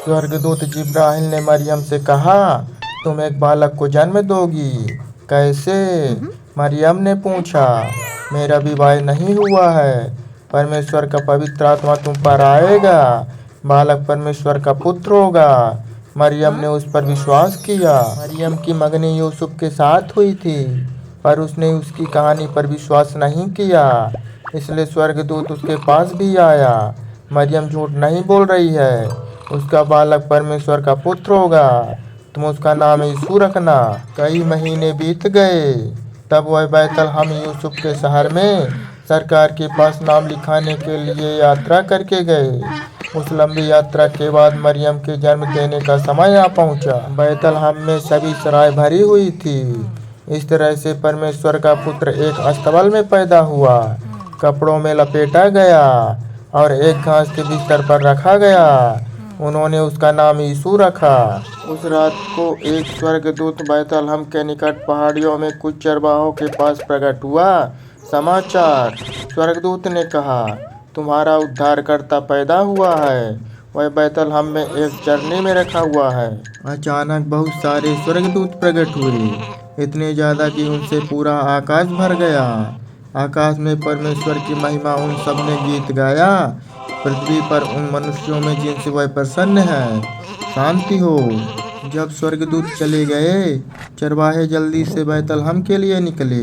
स्वर्गदूत जिब्राइल ने मरियम से कहा, तुम एक बालक को जन्म दोगी। कैसे? मरियम ने पूछा। मेरा विवाह नहीं हुआ है। परमेश्वर का पवित्र आत्मा तुम पर आएगा। बालक परमेश्वर का पुत्र होगा। मरियम ने उस पर विश्वास किया। मरियम की मंगनी यूसुफ के साथ हुई थी, पर उसने उसकी कहानी पर विश्वास नहीं किया, इसलिए स्वर्गदूत उसके पास भी आया। मरियम झूठ नहीं बोल रही है। उसका बालक परमेश्वर का पुत्र होगा। तुम उसका नाम यीशु रखना। कई महीने बीत गए। तब वह बैतलहम यूसुफ के शहर में सरकार के पास नाम लिखाने के लिए यात्रा करके गए। उस लंबी यात्रा के बाद मरियम के जन्म देने का समय आ पहुंचा। बैतलहम में सभी सराय भरी हुई थी। इस तरह से परमेश्वर का पुत्र एक अस्तबल में पैदा हुआ, कपड़ों में लपेटा गया और एक घास के बिस्तर पर रखा गया। उन्होंने उसका नाम यीशु रखा। उस रात को एक स्वर्गदूत बैतलहम के निकट पहाड़ियों में कुछ चरवाहों के पास प्रकट हुआ। समाचार। स्वर्गदूत ने कहा, तुम्हारा उद्धारकर्ता पैदा हुआ है। वह बैतलहम में एक चरनी में रखा हुआ है। अचानक बहुत सारे स्वर्गदूत प्रकट हुए, इतने ज्यादा कि उनसे पूरा आकाश भर गया। आकाश में परमेश्वर की महिमा उन सब ने गीत गाया। पृथ्वी पर उन मनुष्यों में जिनसे वह प्रसन्न है शांति हो। जब स्वर्गदूत चले गए, चरवाहे जल्दी से बैतलहम के लिए निकले।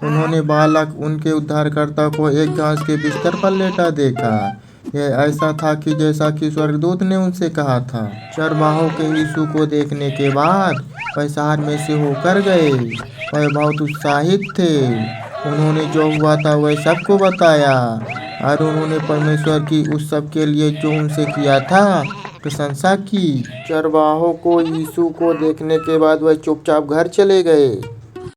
उन्होंने बालक, उनके उद्धारकर्ता को एक घास के बिस्तर पर लेटा देखा। यह ऐसा था कि जैसा कि स्वर्गदूत ने उनसे कहा था। चरवाहों के यीशु को देखने के बाद वह शहर में से होकर गए। वह बहुत उत्साहित थे। उन्होंने जो हुआ था वह सबको बताया और उन्होंने परमेश्वर की उस सब के लिए जो उनसे किया था प्रशंसा की। चरवाहों को यीशु को देखने के बाद वह चुपचाप घर चले गए।